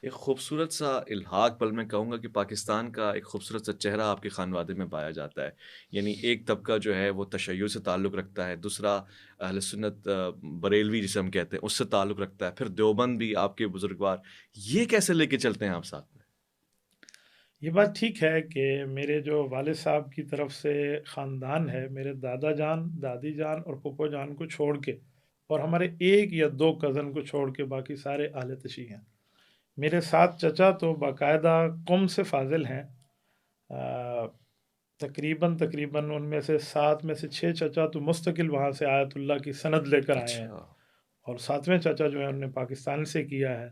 ایک خوبصورت سا الحاق پل میں کہوں گا کہ پاکستان کا ایک خوبصورت سا چہرہ آپ کے خانوادے میں پایا جاتا ہے۔ یعنی ایک طبقہ جو ہے وہ تشیع سے تعلق رکھتا ہے، دوسرا اہل سنت بریلوی جسے ہم کہتے ہیں اس سے تعلق رکھتا ہے، پھر دیوبند بھی آپ کے بزرگوار، یہ کیسے لے کے چلتے ہیں آپ ساتھ میں؟ یہ بات ٹھیک ہے کہ میرے جو والد صاحب کی طرف سے خاندان ہے، میرے دادا جان، دادی جان اور پھپھو جان کو چھوڑ کے، اور ہمارے ایک یا دو کزن کو چھوڑ کے باقی سارے اہل تشیع ہیں۔ میرے سات چچا تو باقاعدہ قم سے فاضل ہیں۔ آ، تقریباً ان میں سے سات میں سے چھ چچا تو مستقل وہاں سے آیت اللہ کی سند لے کر آئے ہیں، اچھا۔ اور ساتویں چچا جو ہے انہوں نے پاکستان سے کیا ہے،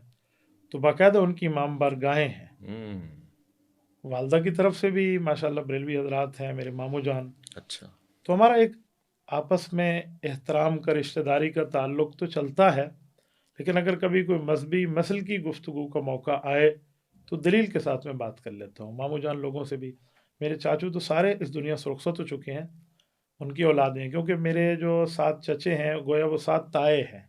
تو باقاعدہ ان کی امام بارگاہیں ہیں۔ ہوں۔ والدہ کی طرف سے بھی ماشاءاللہ بریلوی حضرات ہیں، میرے ماموں جان۔ اچھا۔ تو ہمارا ایک آپس میں احترام کا، رشتہ داری کا تعلق تو چلتا ہے، لیکن اگر کبھی کوئی مذہبی مسل کی گفتگو کا موقع آئے تو دلیل کے ساتھ میں بات کر لیتا ہوں ماموں جان لوگوں سے بھی۔ میرے چاچو تو سارے اس دنیا سے رخصت ہو چکے ہیں، ان کی اولادیں ہیں، کیونکہ میرے جو سات چچے ہیں گویا وہ سات تائے ہیں،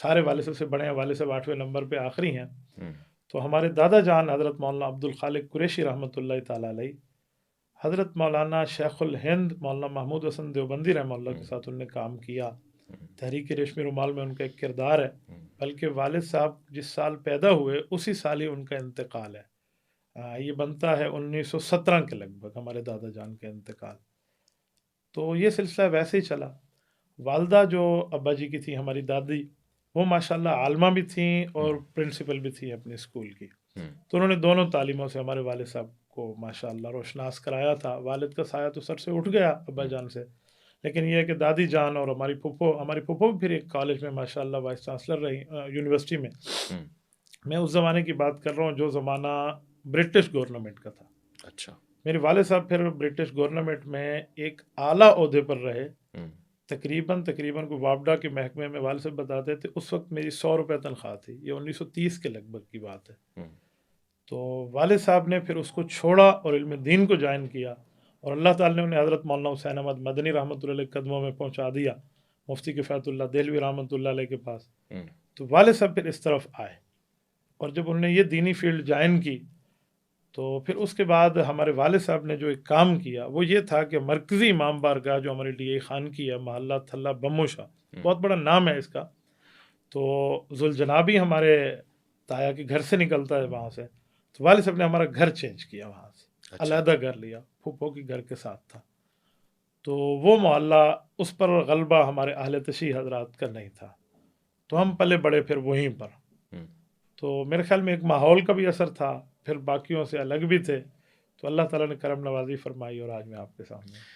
سارے والد صاحب سے بڑے ہیں، والد صاحب 8ویں نمبر پہ آخری ہیں۔ ہوں۔ تو ہمارے دادا جان حضرت مولانا عبد الخالق قریشی رحمۃ اللہ تعالیٰ علیہ، حضرت مولانا شیخ الہند مولانا محمود حسن دیوبندی رحمہ اللہ ہوں۔ کے ساتھ انہوں نے کام کیا۔ ہوں۔ تحریک ریشمی رومال میں ان کا ایک کردار ہے، ہوں۔ بلکہ والد صاحب جس سال پیدا ہوئے اسی سال ہی ان کا انتقال ہے۔ یہ بنتا ہے 1917 کے لگ بھگ ہمارے دادا جان کا انتقال۔ تو یہ سلسلہ ویسے ہی چلا۔ والدہ جو ابا جی کی تھی ہماری دادی، وہ ماشاءاللہ عالمہ بھی تھیں ہوں۔ اور پرنسپل بھی تھیں اپنے اسکول کی۔ ہوں۔ تو انہوں نے دونوں تعلیموں سے ہمارے والد صاحب کو ماشاءاللہ روشناس کرایا تھا۔ والد کا سایہ تو سر سے اٹھ گیا ابا ہوں۔ جان سے، لیکن یہ ہے کہ دادی جان اور ہماری پھپھو بھی پھر ایک کالج میں ماشاءاللہ وائس چانسلر رہی، یونیورسٹی میں۔ ہوں۔ میں اس زمانے کی بات کر رہا ہوں جو زمانہ برٹش گورنمنٹ کا تھا۔ اچھا۔ میرے والد صاحب پھر برٹش گورنمنٹ میں ایک اعلیٰ عہدے پر رہے۔ ہوں۔ تقریباً کوئی وابڈا کے محکمے میں والد صاحب بتاتے تھے اس وقت میری 100 روپے تنخواہ تھی، یہ 1930 کے لگ بھگ کی بات ہے۔ ہوں۔ تو والد صاحب نے پھر اس کو چھوڑا اور علم دین کو جوائن کیا، اور اللہ تعالیٰ نے انہیں حضرت مولانا حسین احمد مدنی رحمۃ اللہ علیہ کے قدموں میں پہنچا دیا، مفتی کفایت اللہ دہلوی رحمۃ اللہ علیہ کے پاس۔ ہوں۔ تو والد صاحب پھر اس طرف آئے، اور جب انہوں نے یہ دینی فیلڈ جوائن کی تو پھر اس کے بعد ہمارے والد صاحب نے جو ایک کام کیا وہ یہ تھا کہ مرکزی امام بارگاہ جو ہمارے ڈی اے خان کی ہے، محلہ تھلہ بمو شاہ، ہوں۔ بہت بڑا نام ہے اس کا، تو ذوالجنابی ہمارے تایا کے گھر سے نکلتا ہے وہاں سے۔ تو والد صاحب نے ہمارا گھر چینج کیا، وہاں سے اچھا۔ علیحدہ گھر لیا، پھوپھو کے گھر کے ساتھ تھا۔ تو وہ محلہ، اس پر غلبہ ہمارے اہل تشیع حضرات کا نہیں تھا، تو ہوں۔ ہم پلے بڑے پھر وہیں پر۔ ہوں۔ تو میرے خیال میں ایک ماحول کا بھی اثر تھا، پھر باقیوں سے الگ بھی تھے، تو اللہ تعالیٰ نے کرم نوازی فرمائی اور آج میں آپ کے سامنے ہوں۔